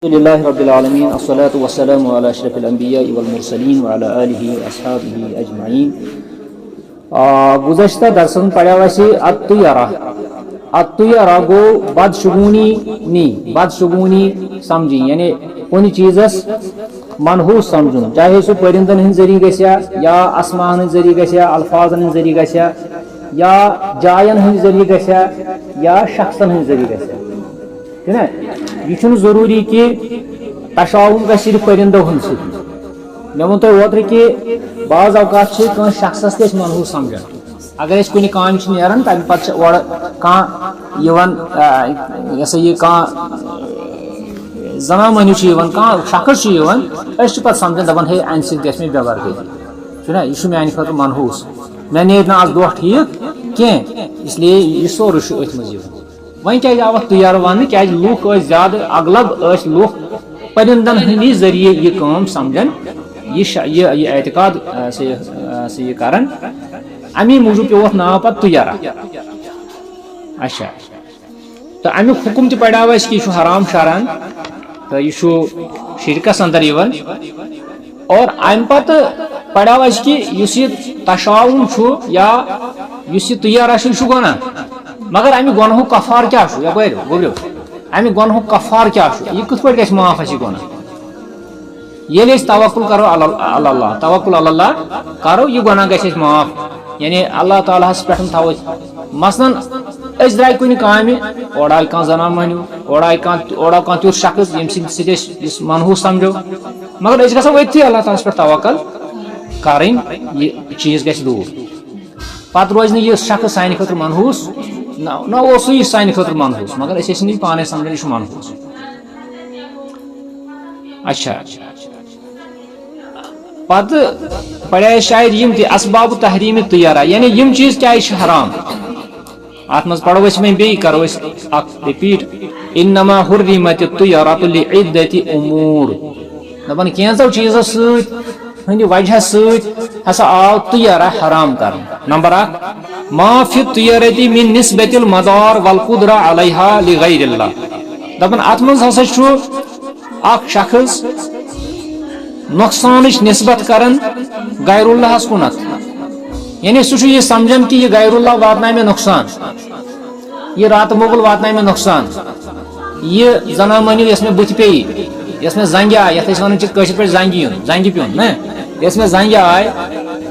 الحمد لله رب العالمين الصلاة والسلام على أشرف الأنبياء والمرسلين وعلى آله وأصحابه أجمعين. گزشتہ درسن پڑھا ویسے الطیارہ گو بدشگونی بدشگونی سمجھی یعنی کن چیزس منحوس سمجھن چاہے سہ پرندن ہند ذریعہ گھیا یا آسمان ہند ذریعہ گھیا الفاظن ہند ذریعہ گھیا یا جائن ہند ذریعہ گھیا یا شخصن ہند ذریعہ گھیا یہ ضروری کہ تشاؤن گھس صرف پرندو ہند سی مے ون تہ اوترٕ کہ بعض اوقات کان شخصس تہ منحوس سمجھان اگر اس کن کام نیران تمہ پتہ اور کان یہ سا یہ کان زنان مہنیو کان شخص اس پتہ سمجھان دپان ہے امہ سۭتۍ گژھِ مےٚ بے برکتی چھُنہ یہ میانہ خٲطرٕ منحوس مےٚ نیرِ نہٕ آز دۄہ ٹھیٖک کینٛہہ اس لیے یہ سورُے چھُ أتھۍ منٛز یِوان وۄنۍ کیازِ آو اتھ طیارٕ وننہٕ کیازِ لُکھ ٲسۍ زیادٕ اغلب ٲسۍ لُکھ پرندن ہندی ذریعے یہ کٲم سمجھان یہ اعتقاد یہ کران امی موجود پیو اتھ ناو پتہ طیارہ اچھا تو امیک حکم تہ پڑھاو اس کہ یہ حرام شرعن تو یہ شرکس اندر یوان اور ام پتہ پڑھاو اس کہ اس یہ تشاؤن یا اس یہ طیارہ یہ گناہ مگر امہ گناہ کفار کیا بولو امہ گناہ کفار کیا یہ کت پہ گھس معاف اس گناہ یل توکل کرو اللہ توکل اللہ کرو یہ گناہ گھس معاف یعنی اللہ تعالیٰ پہ تھو مثلاً اس درائے کن کامہ اور آئی کان زنان مہنیو اور آئی کان تیوت شخص یم سۭتۍ منحوس سمجھو مگر اس گژھو اتھی اللہ تعالیٰ پہ توکل کریں یہ چیز گھس دور پتہ روز نہ یہ شخص سانہ خاطر منحوس نہ اوس یہ سانہ خاطر منحوس مگر اس ٲسۍ پانے سمجھان یہ منحوس اچھا پتہ پڑھے شاید یم تہ اسباب تحریم طیارہ یعنی یم چیز کیا حرام ات مز پڑھو اس میں بی کرو اس رپیٹ انما حرمت الطیارۃ لعدۃ امور دپان کینژو چیزو سۭتۍ ہند وجہ سۭتۍ ہسا آو طیارہ حرام کر نمبر 1 ما فی الطیارۃ من نسبۃ المدار والقدرہ علیہا لغیر اللہ دپان ات مز ہسا چھُ اکھ شخص نقصانچ نسبت کرن غیر اللہ کنت یعنی سہ یہ سمجھان کہ یہ غیر اللہ واتنائے میں نقصان یہ رات مغل واتنائے میں نقصان یہ زنان مہنیو یس میں بت پی یس میں زنگہ آئے یت ونان پہ زنگہ پیون نا یس میں زنگہ آئے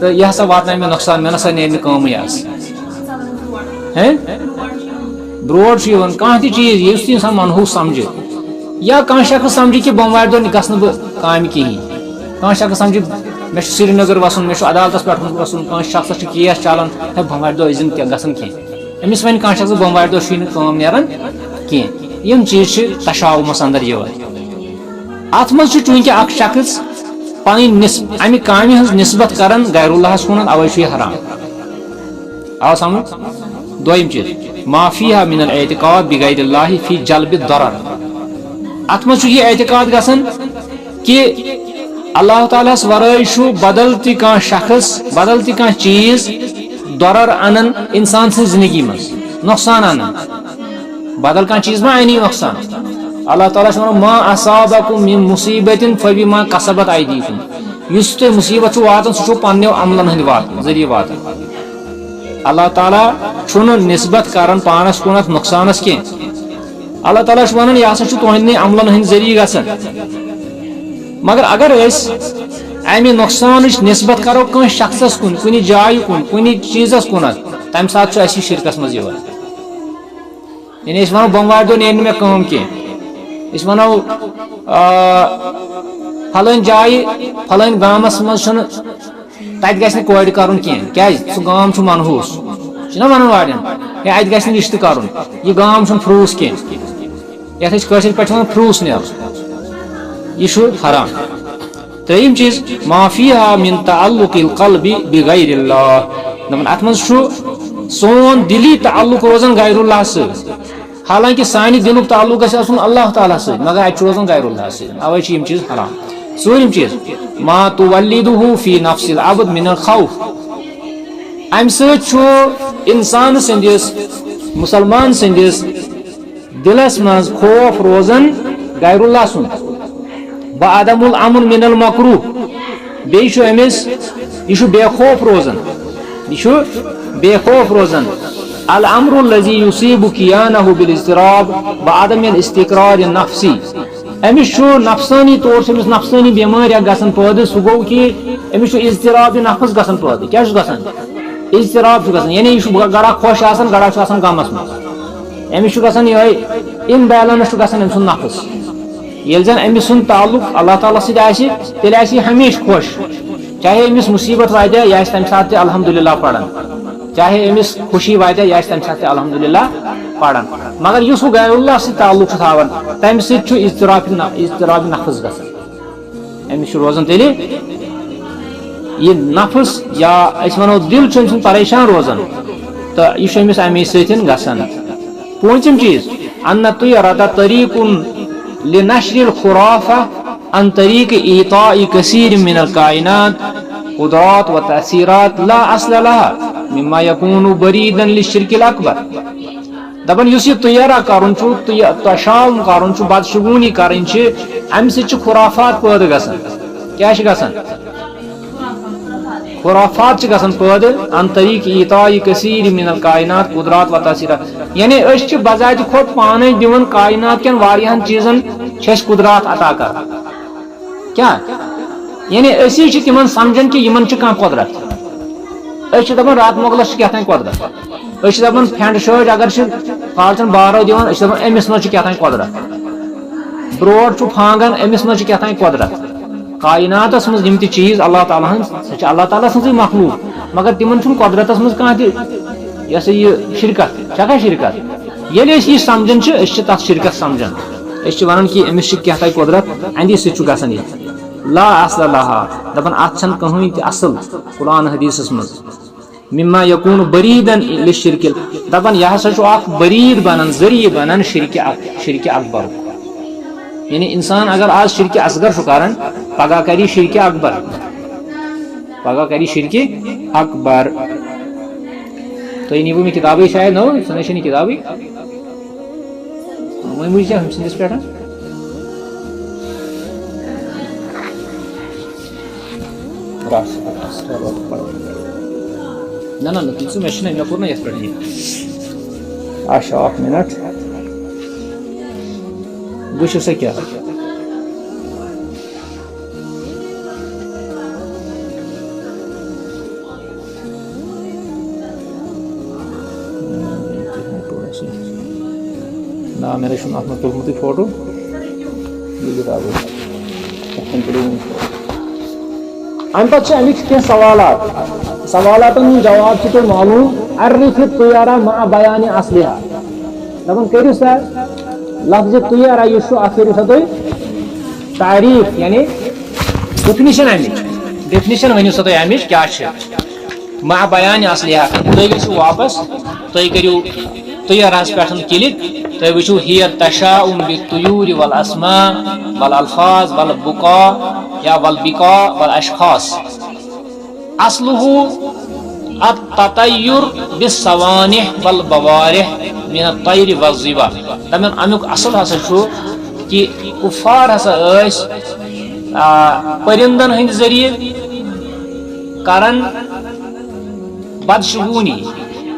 تو یہ ہسا واتنائے میں نقصان مے نسا نیرِ نہٕ کٲمٕے آز برور کانٛہہ تہِ چیز یُس تہِ انسان منحوس سمجھِ یا کانٛہہ شخص سمجھِ کہ بوموارِ دۄہ گژھٕ نہٕ بہٕ کامہِ کِہیٖنۍ کانٛہہ شخص سمجھِ مےٚ چھُ سری نگر وسُن مےٚ چھُ عدالتس پٮ۪ٹھ وسُن کانٛہہ شخصس چھُ کیس چلان ہے بوموارِ دۄہ ٲسۍ نہٕ گژھان کینٛہہ أمِس وَنہِ کانٛہہ شخص بوموارِ دۄہ چھُے نہٕ کٲم نیران کینٛہہ یِم چیٖز چھِ تشاؤمس اندر یِوان اتھ منٛز چھُ چوٗنٛکہِ اکھ شخص پنٕنۍ امہِ کامہِ ہٕنٛز نسبت کران غیر اللہس کُن اوے چھُ یہِ حرام آو سمجھ دوٚیِم چیٖز ما فیہا من الاعتقاد بغیر اللہ فی جلب الضرر اتھ منٛز چھُ یہِ اعتقاد گژھان کہ اللہ تعالیٰ ہس ورٲے چھُ بدل تہِ کانٛہہ شخص بدل تہِ کانٛہہ چیز ضرر انان انسان سٕنٛز زندگی منٛز نۄقصان انان بدل کانٛہہ چیز ما انی نۄقصان اللہ تعالیٰ چھُ ونان ما اصابکم من مصیبت فبما کسبت ایدیکم یُس تۄہہِ مصیبت چھُ واتان سُہ چھُ پننیو عملن ہٕنٛدۍ ذریعہ واتان اللہ تعالیٰ چھُنہٕ نسبت کران پانس کُنتھ نۄقصانس کینٛہہ اللہ تعالیٰ چھُ ونان یہِ ہسا چھُ تُہنٛدنٕے عملن ہٕنٛدۍ ذریعہ گژھان مگر اگر أسۍ امہِ نۄقصانٕچ نسبت کرو کٲنٛسہِ شخصس کُن کُنہِ جایہِ کُن کُنہِ چیٖزس کُنتھ تمہِ ساتہٕ چھُ اسہِ یہِ شرکس منٛز یِوان یعنی أسۍ ونو بوموارِ دۄہ نیرِ نہٕ مےٚ کٲم کینٛہہ أسۍ ونو پھلٲنۍ جایہِ پھلٲنۍ گامس منٛز چھُنہٕ تتہِ گژھِ نہٕ کورِ کرُن کینٛہہ کیازِ سُہ گام چھُ منحوس چھُنہ ونان واریاہن ہے اتہِ گژھِ نہٕ رشتہٕ کرُن یہِ گام چھُنہٕ فروٗس کینٛہہ یتھ أسۍ کٲشِر پٲٹھۍ ونان فروٗس نیرُن یہ چھُ حرام ترٛیٚیِم چیٖز ما فیہا من تعلق القلب بغیر اللہ دپان اتھ منٛز چھُ سون دلی تعلق روزان غیر اللہ سۭتۍ حالانکہ سانہِ دلُک تعلق گژھِ آسُن اللہ تعالیٰ سۭتۍ مگر اتہِ چھُ روزان غیر اللہ سۭتۍ اوے چھِ یِم چیٖز حرام ژوٗرِم چیٖز ما تولدہ فی نفس العبد من الخوف امہِ سۭتۍ چھُ انسان سٕنٛدِس مسلمان سٕنٛدِس دلس منٛز خوف روزان غیر اللہ سن بعدم الامن من المکروہ بیش امس یہ بے خوف روزن یہ بے خوف روزن الامر الذي يصيب كيانه بالاضطراب بعدم الاستقرار النفسي امس نفسانی طور سے نفسانی بیمار گھن پید سہ گو کہ امس اضطراب نفس گھن پید کیا گھن اضطراب گھن یعنی یہ گڑا خوش گڑا غمس مز امس گھن یہ ان بیلنس گھن أمۍ سُنٛد نفس ییٚلہِ زن أمۍ سُنٛد تعلق اللہ تعالیٰ سۭتۍ آسہِ تیٚلہِ آسہِ یہِ ہمیشہِ خوش چاہے أمِس مصیبت واتہِ یہِ آسہِ تمہِ ساتہٕ تہِ الحمدللہ پران چاہے أمِس خوشی واتہِ یہِ آسہِ تمہِ ساتہٕ تہِ الحمدللہ پران مگر یُس ہُہ غیر اللہ سۭتۍ تعلق چھُ تھاوان تمہِ سۭتۍ چھُ اضطراب نفس گژھان أمِس چھُ روزان تیٚلہِ یہِ نفس یا أسۍ وَنو دل چھُ أمۍ سُنٛد پریشان روزان تہٕ یہِ چھُ أمِس امی سۭتۍ گژھان پوٗنٛژِم چیٖز ان الطیرة طریق لنشر الخرافة عن طريق إعطاء كثير من الكائنات قدرات وتأثيرات لا أصل لها مما يكون بريدا للشرك الأكبر دپان یُس یہِ طیرہ کرُن چھُ تشاؤم کرُن چھُ بدشگونی کرٕنۍ چھِ امہِ سۭتۍ چھِ خرافات پٲدٕ گژھان کیاہ چھِ گژھان خرافات چھِ گژھان پٲدٕ عن طریق إعطاء كثير من الكائنات قدرات وتأثيرات یعنی أسۍ چھِ بذاتہِ کھۄتہٕ پانے دِوان کائنات کٮ۪ن واریاہن چیٖزن چھِ أسۍ قدرات عطا کران کیاہ یعنی أسی چھِ تِمن سمجھان کہِ یِمن چھِ کانٛہہ قدرت أسۍ چھِ دپان رات مۄغلس چھِ کیٛاہ تام قدرت أسۍ چھِ دپان پھٮ۪نٛڈ شٲٹۍ اگر چھِ کالچن بارو دِوان أسۍ چھِ دپان أمِس منٛز چھِ کیٛاہ تام قدرت برٛوڈ چھُ پھانٛگان أمِس منٛز چھِ کیٛاہ تام قدرت کائناتس منٛز یِم تہِ چیٖز اللہ تعالیٰ ہن سۄ چھِ اللہ تعالیٰ سٕنٛزٕے مخلوق مگر تِمن چھُنہٕ قدرتس منٛز کانٛہہ تہِ یہِ ہسا یہِ شرکت چھکھا شرکت ییٚلہِ أسۍ یہِ سمجھان چھِ أسۍ چھِ تتھ شرکت سمجھان أسۍ چھِ ونان کہِ أمِس چھِ کیٛاہ تام قدرت اندی سۭتۍ چھُ گژھان یہِ لا اصل لها دپان اتھ چھنہٕ کٕہٕنۍ تہِ اصل قرآن حدیثس منٛز مما یکون بریدن للشرک دپان یہِ ہسا چھُ اکھ برید بنان ذریعہ بنان شرکہِ اکبر یعنی انسان اگر آز شرکہِ اصغر چھُ کران پگاہ کری شرکہِ اکبر پگاہ کری شرکہِ اکبر تُہۍ نیٖوٕ مےٚ کِتابٕے شاید نٔو سۄ نَے چھَنہٕ یہِ کِتابٕے وۄنۍ وٕچھ ہُمہِ سٕنٛدِس پٮ۪ٹھ نہ نہ نہ ژٕ مےٚ چھُنہٕ مےٚ کوٚر نہ یتھ پٮ۪ٹھ یہِ اچھا اکھ مِنٹ وٕچھِو سا کیٛاہ نا مےٚ نَے چھُنہٕ اتھ منٛز تُلمُتٕے فوٹو یہِ کِتابٕے امہِ پتہٕ چھِ امیِکۍ کینٛہہ سوالاتن ہُنٛد جواب چھِ تۄہہِ معلوٗم عرف الطیرہ مع بیان اصلها دپان کٔرِو سا لفظ طیرہ یُس چھُ اتھ کٔرِو سا تُہۍ تعریٖف یعنی ڈیفنِشن ؤنِو سا تُہۍ امِچ کیٛاہ چھِ مع بیان اصلها تُہۍ گٔژھِو واپس تُہۍ کٔرِو طیرہس پٮ۪ٹھ کِلک تُہۍ وٕچھِو ہِیر تشاؤم بالطیور والاسماء والالفاظ والبقاء یا والبقاء والاشخاص اصلہ التطیر بالصوانح والبوارح من الطیر والظبا دپان امیُک اصل ہسا چھُ کہ کفار ہسا ٲسۍ پرندن ہٕنٛدِ ذریعہ کران بدشگونی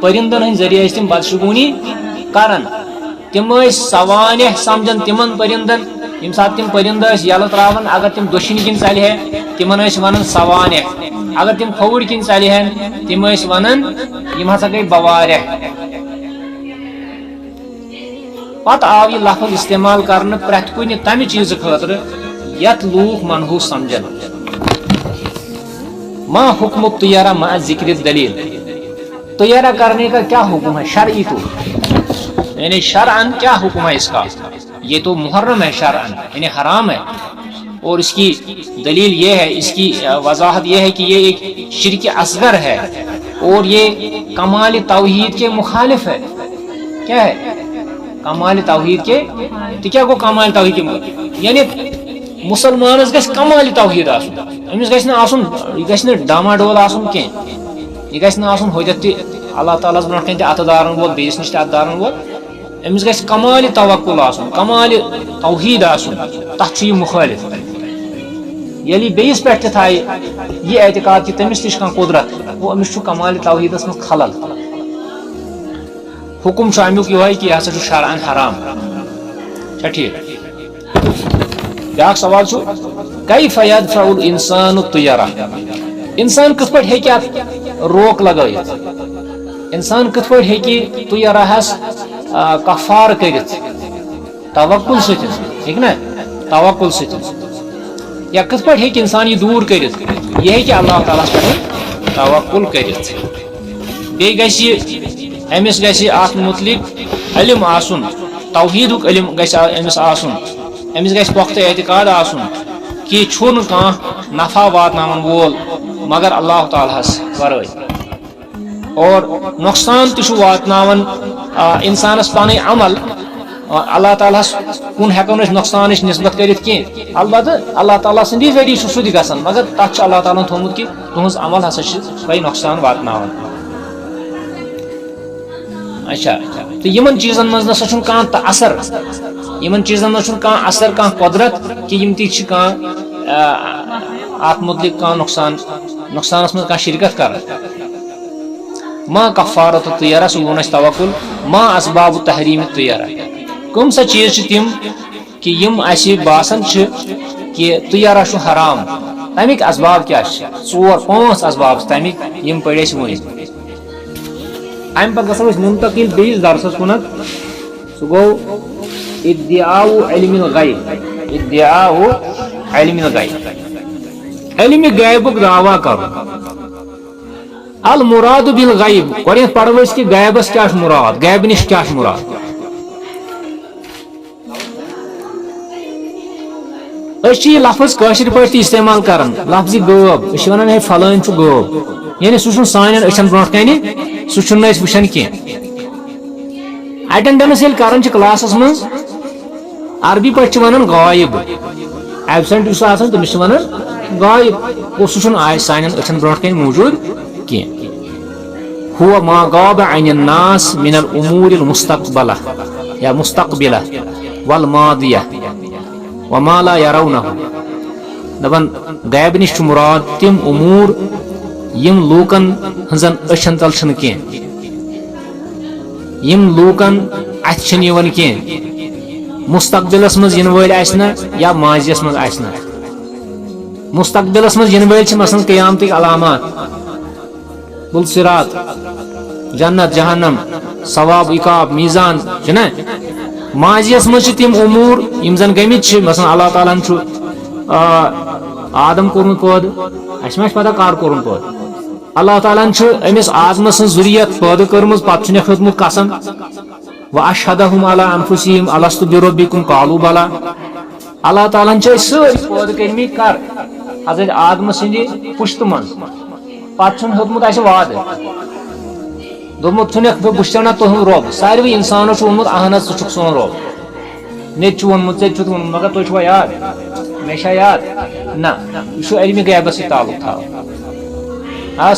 پرندن ہٕنٛدِ ذریعہ ٲسۍ تِم بدشگونی کران تِم ٲسۍ سوانح سمجھان تِمن پرندن ییٚمہِ ساتہٕ تِم پرندٕ ٲسۍ یلہٕ تراوان اگر تِم دٔچھِنۍ کِنۍ ژلہِ ہے تِمن ٲسۍ ونان سوانح اگر تِم کھووٕرۍ کِنۍ ژلہِ ہن تِم ٲسۍ ونان یِم ہسا گٔے بوارح پتہٕ آو یہِ لفظ استعمال کرنہٕ پرٛٮ۪تھ کُنہِ تمہِ چیٖزٕ خٲطرٕ یتھ لوٗکھ منحوٗس سمجھن ما حکم الطیرہ مع ذکر الدلیل طیرہ کرنے کا کیا حکم ہے شرعی طور یعنی شرعن کیا حکم ہے اس کا یہ تو محرم ہے شرعن یعنی حرام ہے اور اس کی دلیل یہ ہے اس کی وضاحت یہ ہے کہ یہ ایک شرک اصغر ہے اور یہ کمال توحید کے مخالف ہے کیا ہے کمال توحید کے تو کیا گو کمال توحید کے یعنی مسلمانس گژھِ کمال توحید آسُن أمِس گژھِ نہٕ آسُن یہِ گژھِ نہٕ ڈاماڈول آسُن کینٛہہ یہِ گژھِ نہٕ آسُن ہوٚتٮ۪تھ تہِ اللہ تعالیٰ ہس برونٛٹھ کنہِ تہِ اتھٕ دارن وول بیٚیِس نِش تہِ اتھٕ دارن وول أمس گژھِ کمالہِ توکل آسُن کمالہِ توحیٖد آسُن تتھ چھُ یہِ مُخٲلِف ییٚلہِ یہِ بیٚیِس پٮ۪ٹھ تہِ تھایہِ یہِ اعتقاد کہِ تٔمِس تہِ چھِ کانٛہہ قُدرت گوٚو أمِس چھُ کمالہِ توحیٖدس منٛز خلل حُکُم چھُ امیُک یِہوے کہِ یہِ ہسا چھُ شرعن حرام چھا ٹھیٖک بیٛاکھ سوال چھُ کیف یدفع الانسان الطیرہ انسان کِتھ پٲٹھۍ ہیٚکہِ اتھ روک لگٲیِتھ انسان کِتھ پٲٹھۍ ہیٚکہِ طیرہس کفار کٔرِتھ توکل سۭتۍ ٹھیٖک نا توکل سۭتۍ یا کِتھ پٲٹھۍ ہیٚکہِ انسان یہِ دوٗر کٔرِتھ یہِ ہیٚکہِ اللہ تعالیٰ ہس پٮ۪ٹھ توکل کٔرِتھ بیٚیہِ گژھِ یہِ أمِس گژھِ اتھ مُتعلق علم آسُن توحیٖدُک علم گژھِ أمِس آسُن أمِس گژھِ پۄختہٕ اعتقاد آسُن کہِ چھُنہٕ کانٛہہ نفع واتناون وول مگر اللہ تعالیٰ ہس ورٲے اور نۄقصان تہِ چھُ واتناون انسانس پنٕنۍ عمل اللہ تعالیٰ ہس کُن ہٮ۪کو نہٕ أسۍ نۄقصانٕچ نسبت کٔرِتھ کینٛہہ البتہٕ اللہ تعالیٰ سٕنٛدی ذٔریعہٕ چھُ سُہ تہِ گژھان مگر تتھ چھُ اللہ تعالیٰ ہن تھوٚومُت کہِ تُہنٛز عمل ہسا چھِ تۄہہِ نۄقصان واتناوان اچھا تہٕ یِمن چیٖزن منٛز نسا چھُنہٕ کانٛہہ اثر یِمن چیٖزن منٛز چھُنہٕ کانٛہہ اثر کانٛہہ قۄدرت کہِ یِم تہِ چھِ کانٛہہ اتھ مُتعلق کانٛہہ نۄقصانس منٛز کانٛہہ شرکت کران ما کفارت طیرہ سُہ ووٚن اَسہِ توکل ما اسباب تحریٖم طیرہ کٕم سا چیٖز چھِ تِم کہِ یِم اَسہِ باسان چھِ کہِ طیرہ چھُ حرام تمیِکۍ اسباب کیٛاہ چھِ 4-5 اسباب چھِ تمیِکۍ یِم پٔرۍ اَسہِ وٕنۍ امہِ پتہٕ گژھو أسۍ منتقل بیٚیِس درسس کُنتھ سُہ گوٚو ادعاء علم الغیب ادعاء علم الغیب علمِ غیبُک دعوا کرُن المراد بالغیب گۄڈنیٚتھ پرو أسۍ کہِ غیبس کیٛاہ چھُ مُراد غیبہٕ نِش کیٛاہ چھُ مُراد أسۍ چھِ یہِ لفظ کٲشِر پٲٹھۍ تہِ استعمال کران لفظِ غٲب أسۍ چھِ ونان ہے فلٲنۍ چھُ غٲب یعنی سُہ چھُنہٕ سانٮ۪ن أچھن برونٛٹھ کنہِ سُہ چھُنہٕ أسۍ وٕچھان کینٛہہ اٹینڈنس ییٚلہِ کران چھِ کلاسس منٛز عربی پٲٹھۍ چھِ ونان غایب ایبسنٹ یُس آسان تٔمِس چھِ ونان غایب گوٚو سُہ چھُنہٕ سانٮ۪ن أچھن برونٛٹھ کنہِ موٗجوٗد کینٛہہ هو ما غاب عن الناس من الامور المستقبلہ یا مستقبلہ والماضیہ وما لا يرونہ دپان غیب نش چھُ مُراد تِم امور یِم لوٗکن ہٕنٛزن أچھن تل چھِنہٕ کینٛہہ یِم لوٗکن اتھِ چھِنہٕ یِوان کینٛہہ مستقبلس منٛز یِنہٕ وٲلۍ آسہِ نہ یا ماضیس منٛز آسہِ نہ مستقبلس منٛز یِنہٕ وٲلۍ چھِ مثلاً قیامتٕکۍ علامات بُلصِرات جنت جہنم ثواب عقاب میٖزان چھُنہ ماضیس منٛز چھِ تِم اموٗر یِم زن گٔمٕتۍ چھِ مثلاً اللہ تعالیٰ ہن چھُ آدم کوٚرمُت پٲدٕ اَسہِ ما چھِ پتہ کر کوٚرُن پٲدٕ اللہ تعالیٰ ہن چھُ أمِس آدمس سٕنٛز ذُریت پٲدٕ کٔرمٕژ پتہٕ چھُنکھ ہیوٚتمُت قسم واشہدہم علی انفسہم الستُ بربکم قالوا بلى اللہ تعالیٰ ہن چھِ أسۍ سٲری پٲدٕ کٔرمٕتۍ کر حضرت آدمہٕ سٕنٛدِ پُشتہٕ منٛز پتہٕ چھُنہٕ ہیوٚتمُت اَسہِ وعدٕ دوٚپمُت چھُنکھ بہٕ چھُسو نا تُہُنٛد رۄب ساروٕے انسانو چھُ ووٚنمُت اہن حظ ژٕ چھُکھ سون رۄب مےٚ تہِ چھُ ووٚنمُت ژےٚ تہِ چھُتھ ووٚنمُت مگر تُہۍ چھُوا یاد مےٚ چھا یاد نہ یہِ چھُ علمِ غیبس سۭتۍ تعلق تھاوان آ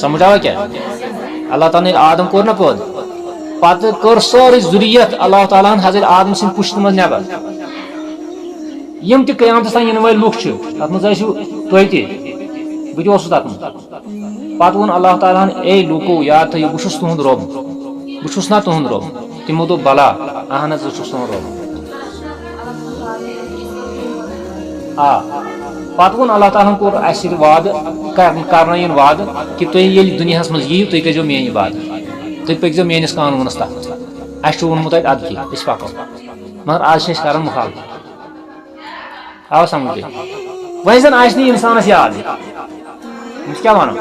سمجھ آوا کیٛاہ اللہ تعالیٰ ہن آدم کوٚر نا پٲدٕ پتہٕ کٔر سٲرٕے ذُریت اللہ تعالیٰ ہن حضرت آدم سٕنٛدِ پُشتہٕ منٛز نٮ۪بر یِم تہِ قیامتس تانۍ یِنہٕ وٲلۍ لُکھ چھِ تتھ منٛز ٲسِو تُہۍ تہِ بہٕ تہِ اوسُس تتھ منٛز پتہٕ ووٚن اللہ تعالیٰ ہن اے لوٗکو یاد تھٲیِو بہٕ چھُس تُہُنٛد رۄب بہٕ چھُس نا تُہُنٛد رۄب تِمو دوٚپ بلا اہن حظ ژٕ چھُکھ سون رۄب آ پتہٕ ووٚن اللہ تعالیٰ ہن کوٚر اسہِ سۭتۍ وعدٕ کرنٲیِن وعدٕ کہِ تُہۍ ییٚلہِ دُنیاہس منٛز یِیِو تُہۍ کٔرزیٚو میٲنۍ عبادت تُہۍ پٔکزیٚو میٲنِس قانوٗنس تحت اسہِ چھُ ووٚنمُت اتہِ ادٕ کیٛاہ أسۍ پکو مگر آز چھِ أسۍ کران مُخالفت آو سمجھ وۄنۍ زن آسہِ نہٕ انسانس یاد أمِس کیٛاہ ونو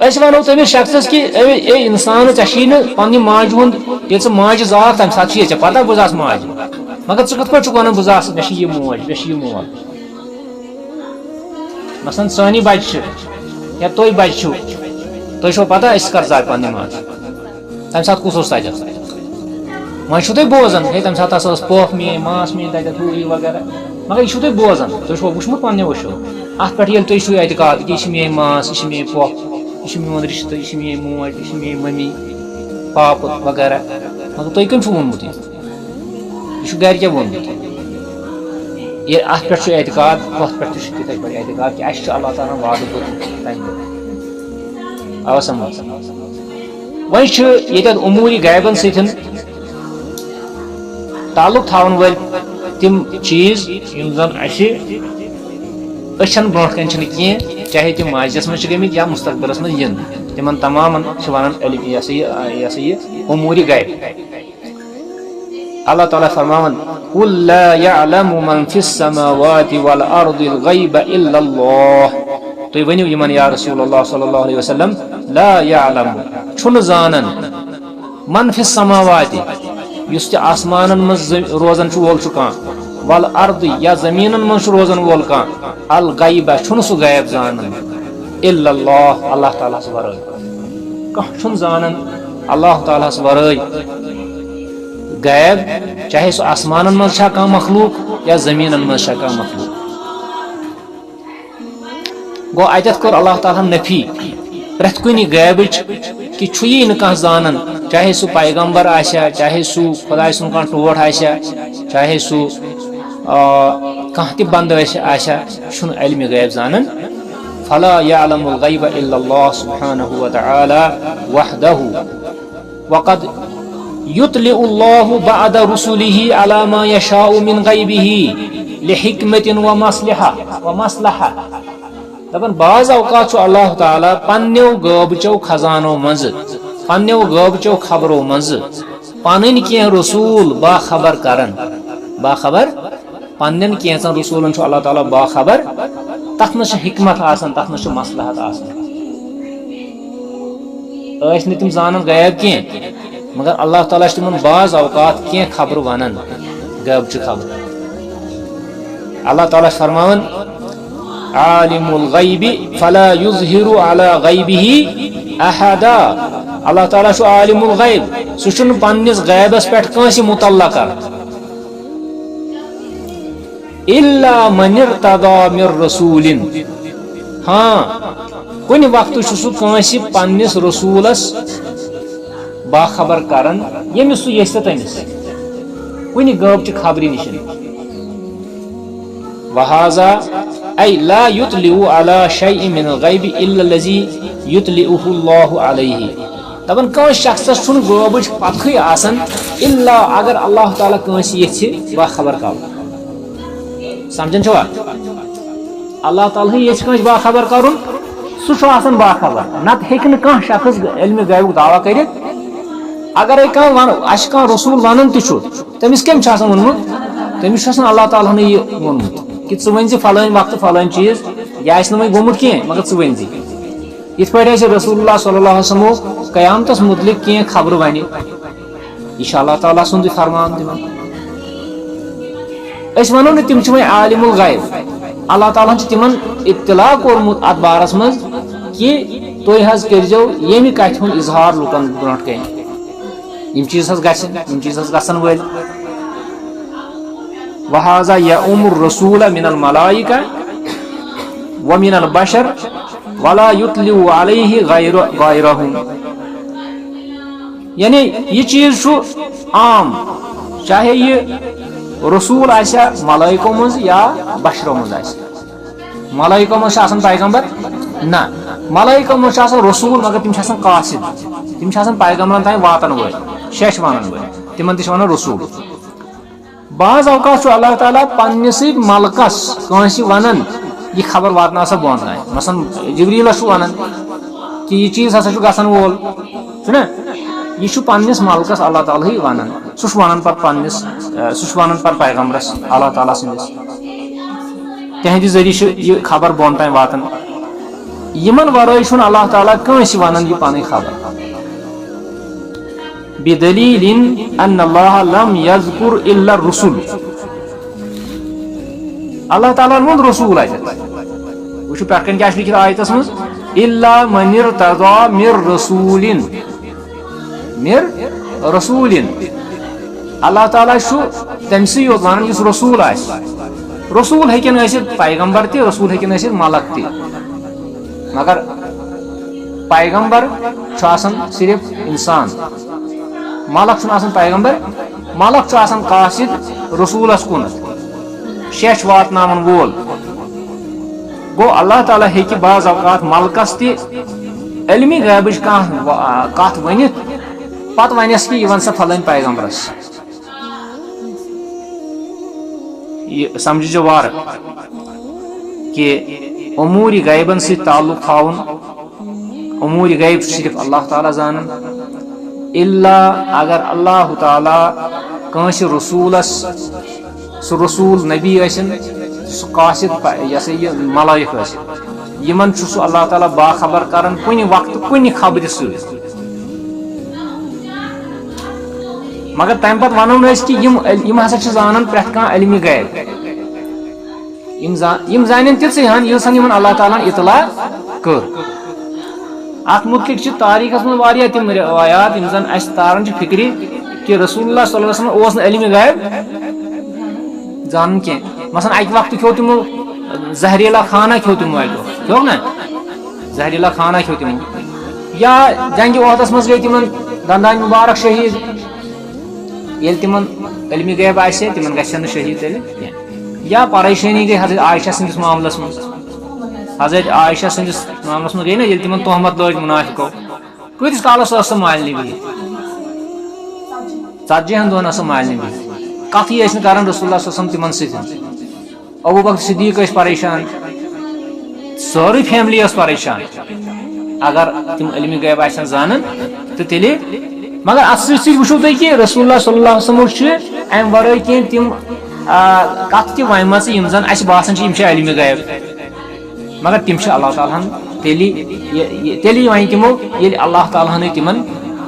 أسۍ ونو تٔمِس شخصس کہِ اے انسان ژےٚ چھُے نہٕ پننہِ ماجہِ ہُنٛد ییٚلہِ ژٕ ماجہِ زاکھ تمہِ ساتہٕ چھُی ژےٚ پتہ بہٕ زاس ماجہِ مگر ژٕ کِتھ پٲٹھۍ چھُکھ ونان بہٕ زاس مےٚ چھِ یہِ موج مےٚ چھِ یہِ مول مثلاً سٲنی بچہِ چھِ یا تُہۍ بچہِ چھِو تۄہہِ چھو پتہ أسۍ کر زاے پننہِ ماجہِ تمہِ ساتہٕ کُس اوس تتٮ۪تھ وۄنۍ چھُو تُہۍ بوزان ہے تمہِ ساتہٕ ہسا ٲس پۄپھ میٲنۍ ماس میٲنۍ تتٮ۪تھ ہُہ یہِ وغیرہ مگر یہِ چھُو تُہۍ بوزان تُہۍ چھُوا وٕچھمُت پننیو أچھو اتھ پٮ۪ٹھ ییٚلہِ تُہۍ چھُو اعتقاد کہِ یہِ چھِ میٲنۍ ماس یہِ چھِ میٲنۍ پۄپھ یہ میون رشتہ یہ میری موج یہ میری ممی پاپ وغیرہ مگر تُہۍ کٔمۍ چھُو ووٚنمُت یہ گرِکیو ووٚنمُت یہ اتھ پٮ۪ٹھ چھُ اعتقاد ہُتھ پٮ۪ٹھ تہِ چھُ تِتھَے پٲٹھۍ اعتقاد کہِ اَسہِ چھُ اللہ تعالیٰ ہن وعدٕ کوٚرمُت تَمہِ دۄہ آو سمجھ وۄنۍ چھِ ییٚتٮ۪تھ عموٗری غیبن سۭتۍ تعلق تھاون وٲلۍ تِم چیٖز یِم زن اَسہِ أچھن برونٛٹھ کنۍ چھِنہٕ کینٛہہ چاہے تِم ماضیس منٛز چھِ گٔمٕتۍ یا مستقبلس منٛز یِن تِمن تمامن چھِ ونان یہِ ہسا یہِ عموٗری غیب اللہ تعالیٰ فرماون قُل لا يعلم من في السماوات والارض الغیب الا اللہ تُہۍ ؤنِو یِمن یا رسول اللہ صلی اللہ علیہ وسلم لا يعلم چھُنہٕ زانن من فی السماوات یُس تہِ آسمانن منٛز روزان چھُ وول چھُ کانٛہہ والارض یا زمیٖنن منٛز چھُ روزان وول کانٛہہ الغیب چھُنہٕ سُہ غیب زانان الا اللہ اللہ تعالیٰ ہس ورٲے کانٛہہ چھُنہٕ زانان اللہ تعالیٰ ہس ورٲے غیب چاہے سُہ آسمانن منٛز چھا کانٛہہ مخلوق یا زمیٖنن منٛز چھا کانٛہہ مخلوق گوٚو اتٮ۪تھ کوٚر اللہ تعالیٰ ہن نفی پرٛٮ۪تھ کُنہِ غیبٕچ کہِ چھُیی نہٕ کانٛہہ زانان چاہے سُہ پیغمبر آسیا چاہے سُہ خۄداے سُنٛد کانٛہہ ٹوٹھ آسیا چاہے سُہ کانٛہہ تہِ بنٛدٕ آسیا چھُنہٕ علمِ غیب زانان فلا يعلم الغیب الا اللہ سبحانہ وتعالی وحدہ وقد يطلع الله بعد رسله على ما يشاء من غیبه لحکمة ومصلحة دپان بعض اوقات چھُ اللہ تعالیٰ پننیو غٲبچو خزانو منٛزٕ پننیو غٲبچو خبرو منٛزٕ پنٕنۍ کینٛہہ رسوٗل باخبر کران باخبر پننٮ۪ن کینٛژن رسوٗلن چھُ اللہ تعالیٰ باخبر تتھ منٛز چھِ حکمت آسان تتھ منٛز چھُ مصلحت آسان ٲسۍ نہٕ تِم زانان غیب کینٛہہ مگر اللہ تعالیٰ چھُ تِمن بعض اوقات کینٛہہ خبرٕ ونان غٲبچہِ خبرٕ اللہ تعالیٰ چھُ فرماوان عالم الغیب فلا یظہر علی غیبہ احدا اللہ تعالیٰ چھُ عالم الغیب سُہ چھُنہٕ پننِس غیبس پٮ۪ٹھ کٲنٛسہِ مُطلع کران الا من ارتضى من رسول ہاں کُنہِ وقتہٕ چھُ سُہ کٲنٛسہِ پننِس رسوٗلس باخبر کران ییٚمِس سُہ یژھِ تٔمِس کُنہِ غٲبچہِ خبرِ نِش وہذا اي لا يطلع على شيء من الغيب الا الذي يطلعه الله عليه دپان کٲنٛسہِ شخصس چھُنہٕ غٲبٕچ پتہٕے آسان الا اگر اللہ تعالیٰ کٲنٛسہِ یژھِ باخبر کرُن سمجھان چھوا اللہ تعالیٰ یژھِ کٲنٛسہِ باخبر کرُن سُہ چھُ آسان باخبر نتہٕ ہیٚکہِ نہٕ کانٛہہ شخص علمِ غیبُک دعوا کٔرِتھ اگرے کانٛہہ اسہِ کانٛہہ رسوٗل ونان تہِ چھُ تٔمِس کٔمۍ چھُ آسان ووٚنمُت تٔمِس چھُ آسان اللہ تعالیٰ ہنٕے یہِ ووٚنمُت کہ ژٕ ؤنۍ زِ فلٲنۍ وقتہٕ فلٲنۍ چیٖز یہِ آسہِ نہٕ وۄنۍ گوٚمُت کینٛہہ مگر ژٕ ؤنۍ زِ یِتھ پٲٹھۍ اَسہِ رسول اللہ صلی اللہ علیہ وسلمو قیامتس متعلق کینٛہہ خبرٕ ونہِ یہِ چھُ اللہ تعالیٰ سُنٛدُے فرمان تِمن أسۍ ونو نہٕ تِم چھِ وۄنۍ عالم الغیب اللہ تعالیٰ ہن چھُ تِمن اطلاع کوٚرمُت اتھ بارس منٛز کہ تُہۍ حظ کٔرۍزیو ییٚمہِ کتھِ ہُنٛد اظہار لُکن برونٛٹھ کَنہِ یِم چیٖز حظ گژھن یِم چیٖز حظ گژھن وٲلۍ وہذا یؤم الرسول من الملائکہ ومن البشر ولا یطلع علیہ غیرہم یعنی یہ چیز چھُ عام چاہے یہ رسول آسیا ملائکو منٛز یا بشرو منٛز آسہِ ملائکو منٛز چھُ آسان پیغمبر نہ ملائکو منٛز چھُ آسان رسول مگر تِم چھِ آسان قاصد تِم چھِ آسان پیغمبرن تام واتن وٲلۍ شیش ونن وٲلۍ تِمن تہِ چھِ ونان رسول بعض اوقات چھُ اللہ تعالیٰ پننسٕے ملکس کٲنٛسہِ ونان یہِ خبر واتناو سا بۄن تام مثلاً جبریٖلس چھُ ونان کہ یہِ چیٖز ہسا چھُ گژھن وول چھُنہ یہِ چھُ پننس ملکس اللہ تعالیٰ ہٕے ونان سُہ چھُ ونان پتہٕ پننس سُہ چھُ ونان پتہٕ پیغمبرس اللہ تعالیٰ سٕنٛدس تہنٛدِ ذٔریعہٕ چھُ یہِ خبر بۄن تام واتان یِمن ورٲے چھُنہٕ اللہ تعالیٰ کٲنٛسہِ ونان یہِ پنٕنۍ خبر بدلیل ان اللہ لم یذکر الا الرسل اللہ تعالیٰ ووٚن رسول اتٮ۪تھ وٕچھو پٮ۪ٹھ کَنۍ کیٛاہ چھُ لیکھِتھ آیتس منٛز الا من ارتضى من رسول من رسول اللہ تعالیٰ چھُ تٔمسٕے یوت ونان یُس رسول آسہِ رسول ہیٚکن ٲسِتھ پیغمبر تہِ رسول ہیٚکن ٲسِتھ ملک تہِ مگر پیغمبر چھُ آسان صرف انسان، ملک چھُنہٕ آسان پیغمبر، ملک چھُ آسان قاصد رسوٗلس کُنتھ شیچھ واتناون وول. گوٚو اللہ تعالیٰ ہیٚکہِ بعض اوقات ملکس تہِ علمی غیبٕچ کانٛہہ کتھ ؤنِتھ پتہٕ ونٮ۪س کہِ یہِ ون سا پھلٲنۍ پیغمبرس. یہ سمجھِزیو وارٕ کہ امور غیبن سۭتۍ تعلق تھاوُن، امور غیب چھُ صرف اللہ تعالیٰ زانان، الا اگر اللہ تعالیٰ کٲنٛسہِ رسوٗلس، سُہ رسوٗل نبی ٲسِن، سُہ قاصد یہ سا یہ ملائک ٲسِن، یِمن چھُ سُہ اللہ تعالیٰ باخبر کران کُنہِ وقتہٕ کُنہِ خبرِ سۭتۍ. مگر تمہِ پتہٕ ونو نہٕ أسۍ کہِ یِم ہسا چھِ زانان پرٛٮ۪تھ کانٛہہ علمِ غیب. یِم زانن تِژٕے ہن ییٖژ ہن یِمن اللہ تعالیٰ ہن اطلاع کٔر. اتھ متعلق چھِ تاریخس منٛز واریاہ تِم روایات یِم زن اسہِ تاران چھِ فکرِ کہ رسول اللہ صلی اللہ علیہ وسلم اوس نہٕ علمِ غیب زانان کینٛہہ. مثلاً اکہِ وقتہٕ کھیوٚو تِمو زہریلا کھانا کھیوٚو تِمو اکہِ دۄہ، کھیوٚو نا زہریلا کھانا کھیوٚو تِمو، یا جنگہِ عہدس منٛز گٔے تِمن دندان مُبارک شہیٖد. ییٚلہِ تِمن علمِ غیب آسہِ ہے تِمن گژھن نہٕ شہیٖد تیٚلہِ کینٛہہ. یا پریشٲنی گٔے حضرت عائشہ سٕنٛدِس معاملس منٛز، حضرت عائشہ سٕنٛدِس معاملس منٛز گٔے نا ییٚلہِ تِمن تہمت لٲج مُنافِقو. کۭتِس کالس ٲس سۄ مالنہِ بِہِتھ؟ 40 دۄہن ٲس سۄ مالنہِ بِہِتھ، کتھٕے ٲسۍ نہٕ کران رسول اللہ صلی اللہ علیہ وسلم تِمن سۭتۍ. ابوبکر صدیق ٲسۍ پریشان، سٲرٕے فیملی ٲس پریشان اگر تِم علمِ غیب آسن زانان تہٕ تیٚلہِ. مگر اتھ سۭتۍ سۭتۍ وٕچھو تُہۍ کہِ رسول اللہ صلی اللہ علیہ وسلم چھِ امہِ ورٲے کینٛہہ تِم کتھ تہِ ونِمژٕ یِم زن اسہِ باسان چھِ یِم چھِ علمِ غیب، مگر تِم چھِ اللہ تعالیٰ ہن تیٚلی ونہِ تِمو ییٚلہِ اللہ تعالیٰ ہنٕے تِمن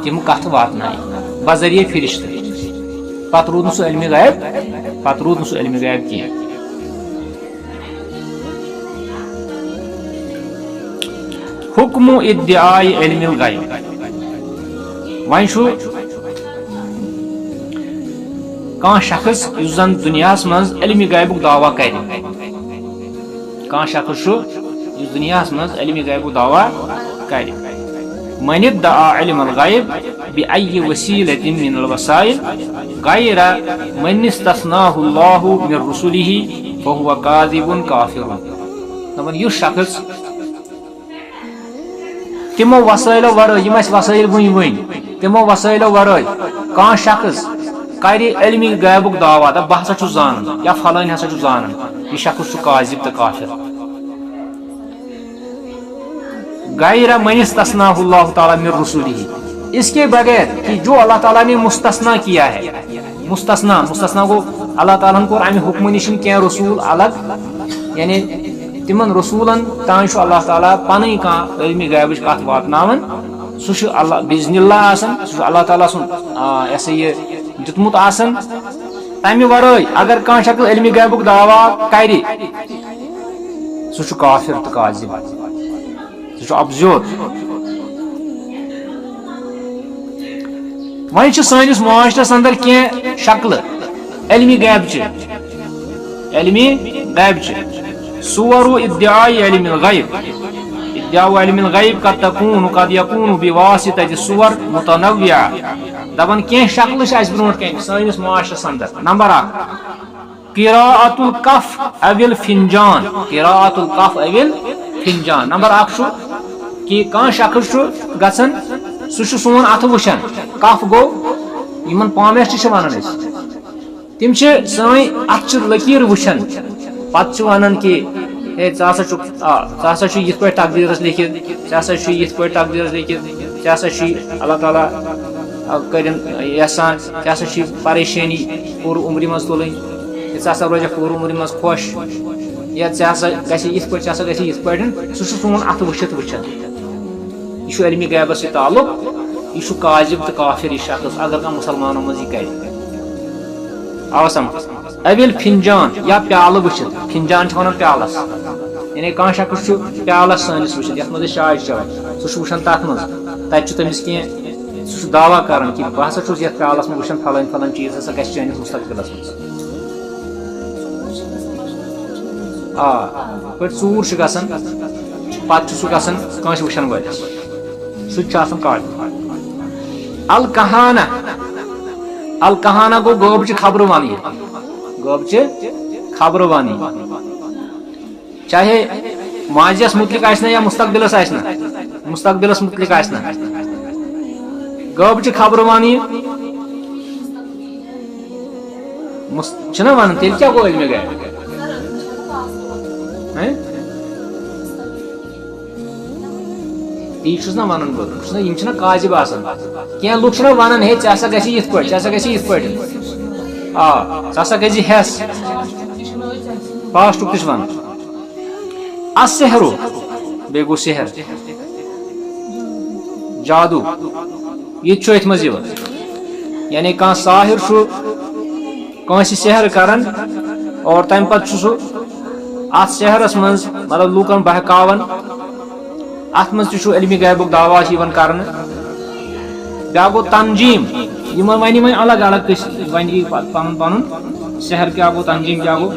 تِم کتھٕ واتنایہِ بذریعہ فرشتہٕ. پتہٕ روٗد نہٕ سُہ علمِ غیب کینٛہہ. حکم ادعاء علم الغیب. وۄنۍ چھُ کانٛہہ شخص یُس زن دُنیاہس منٛز علمِ غیبُک دعوا کرِ، کانٛہہ شخص چھُ یُس دُنیاہس منٛز علمِ غیبُک دعوا کرِ. من ادعى علم الغیب بأي وسیلة من الوسائل غیر من استثناه اللہ من رسله فهو کاذب کافر. دپان یُس شخص تِمو وسٲیلو ورٲے یِم اَسہِ وسٲیل ؤنۍ تِمو وسٲیلو ورٲے کانٛہہ شخص کرِ علمِ غیبُک دعوا دپ بہٕ ہسا چھُس زانان یا فلٲنۍ ہسا چھُ زانان، یہِ شخص چھُ کاذب تہٕ کافر. غیر من استثناه اللہ تعالیٰ من رسولہ، اس کے بغیر کہ جو اللہ تعالیٰ نے مستثنا کیا ہے. مستثنا گو اللہ تعالیٰ ہن کوٚر امہِ حکمہٕ نِش کینٛہہ رسول الگ، یعنی تمن رسولن تان چھُ اللہ تعالیٰ پنٕنۍ کانٛہہ علمِ غیبٕچ کتھ واتناوان. سُہ چھُ اللہ بِاذنِ اللہ آسان، سُہ چھُ اللہ تعالیٰ سُنٛد یہ سا یہ دیُتمُت آسان. تمہِ ورٲے اگر کانٛہہ شخص علمِ غیبُک دعوا کرِ سُہ چھُ کافر تہٕ کاذب، سُہ چھُ ابزیور. وۄنۍ چھِ سٲنِس معاشرس اندر کینٛہہ شکلہٕ علمِ غیبچہِ. صور ادعاء علم الغیب. ادعاء علم الغیب قد یکون بواسطة صور متنوعہ. دپان کینٛہہ شکلہٕ چھِ اَسہِ برونٛٹھ کَنہِ سٲنِس معاشرس اندر. نمبر 1 قراءة الکف او الفنجان. قراءة الکف او الفنجان. نمبر 1 چھُ کہ کانٛہہ شخص چھُ گژھان سُہ چھُ سون اتھٕ وٕچھان. کف گوٚو یِمن پامٮ۪سٹ چھِ ونان أسۍ، تِم چھِ سٲنۍ اتھچہِ لکیٖر وٕچھان پتہٕ چھِ ونان کہ ہے ژٕ ہسا چھُ یِتھ پٲٹھۍ تقدیٖرس لیکھِتھ، ژےٚ ہسا چھُ یِتھ پٲٹھۍ تقدیٖرس لیکھِتھ، ژےٚ ہسا چھُے اللہ تعالیٰ کٔرِن یژھان، ژےٚ ہسا چھُے پریشٲنی پوٗرٕ عمرِ منٛز تُلٕنۍ، ژٕ ہسا روزکھ پوٗرٕ عمرِ منٛز خۄش، یا ژےٚ ہسا گژھِ یِتھ پٲٹھۍ، ژےٚ ہسا گژھِ یِتھ پٲٹھۍ. سُہ چھُ سون اتھٕ وٕچھِتھ وٕچھان. یہِ چھُ علمِ غیبس سۭتۍ تعلق، یہِ چھُ کاذب تہٕ کافر یہِ شخص اگر کانٛہہ مُسلمانو منٛز یہِ کرِ. آو سمجھ. اوِل فنجان یا پیالہٕ وٕچھِتھ. فنجان چھِ ونان پیالس، یعنی کانٛہہ شخص چھُ پیالس سٲنِس وٕچھِتھ یتھ منٛز أسۍ چاے چھِ چٮ۪وان، سُہ چھُ وٕچھان تتھ منٛز، تتہِ چھُ تٔمِس کینٛہہ سُہ چھُ دعوا کران کہ بہٕ ہسا چھُس یتھ پیالس منٛز وٕچھان فلٲنۍ چیٖز ہسا گژھِ چٲنِس مستقبلس منٛز. پٲٹھۍ ژوٗر چھِ گژھان پتہٕ چھُ سُہ گژھان کٲنٛسہِ وٕچھن وٲلِس. سہ الکہانہ الکہانہ گو غٲب چہِ خبر وانی غٲب چہِ خبر وانی چاہے ماضیس متعلق آسنا یا مستقبلس آسنا مستقبلس متعلق آسنا غٲب چہِ خبر وانی چھنا ونان تیٚلہِ کیٛاہ گوٚو علمِ غیب تی چھُس نا ونان بہٕ چھُس نا یِم چھِنا کاذِب آسان کینٛہہ لُکھ چھِنا ونان ہے ژےٚ ہسا گژھِ یِتھ پٲٹھۍ ژےٚ ہسا گژھِ یِتھ پٲٹھۍ آ ژٕ ہسا گژھِ ہٮ۪س پاسٹُک تہِ چھُ ونان السحرو بیٚیہِ گوٚو سحر جادو یہ چھُ أتھۍ منٛز یِوان یعنی کانٛہہ ساحر چھُ کٲنٛسہِ سحر کران اور تمہِ پتہٕ چھُ سُہ اتھ سحرس منٛز مطلب لوٗکن بہکاوان اتھ منٛز تہِ چھُ علمِ غیبُک دعوا یِوان کرنہٕ بیاکھ گوٚو تنجیٖم یِمن ونہِ وۄنۍ الگ الگ ونہِ یہِ پنُن پنُن سحر کیٛاہ گوٚو تنجیٖم کیٛاہ گوٚو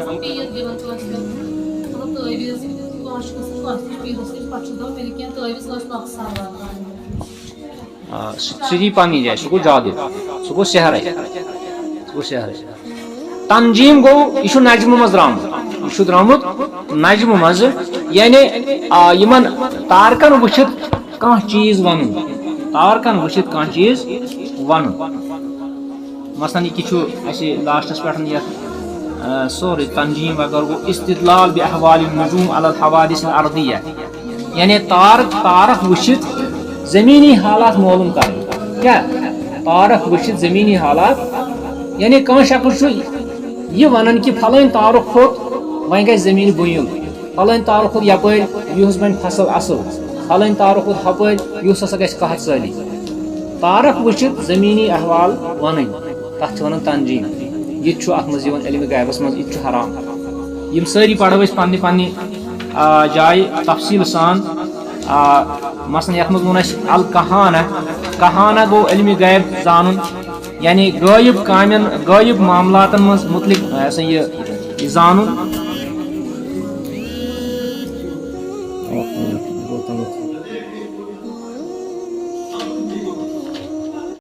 سُہ دی پننہِ جایہِ سُہ گوٚو جادو سُہ گوٚو سحرے سُہ گوٚو سحرے تنجیٖم گوٚو یہِ چھُ نجمہٕ منٛز درٛامُت یہِ چھُ درٛامُت نجمہٕ منٛزٕ یعنی یِمن تارکن وٕچھِتھ کانٛہہ چیٖز ونُن تارکن وٕچھِتھ کانٛہہ چیٖز ونُن مثلاً یہِ چھُ اسہِ لاسٹس پٮ۪ٹھ یتھ سورُے تنجیٖم وغٲرٕ گوٚو استدلال باحوال النجوم علی الحوادث الارضیہ یعنی تارک وٕچھِتھ زمینی حالات معلوم کرٕنۍ کیٛاہ تارک وٕچھِتھ زمینی حالات یعنی کانٛہہ شخص چھُ یہ ونان کہ فلٲنۍ تارک کھوٚت وۄنۍ گژھِ زمین بُنیُل فلٲنۍ تارک کھوٚت یپٲرۍ یُہُس بنہِ فصل اصل فلٲنۍ تارک کھوٚت ہپٲرۍ یُس ہسا گژھِ قحط سٲلی تارک وٕچھِتھ زمینی احوال ونٕنۍ تتھ چھِ ونان تنجیٖم یہ چھُ اتھ منٛز یِوان علمِ غیبس منٛز یہ چھُ حرام یِم سٲری پرو أسۍ پننہِ پننہِ جایہِ تفصیٖل سان مثلاً یتھ منٛز ووٚن اسہِ الکہانہ کہانہ گوٚو علمِ غیب زانُن یعنی غٲیب کامٮ۪ن غٲیب معاملاتن منٛز متعلق ہسا یہِ زانُن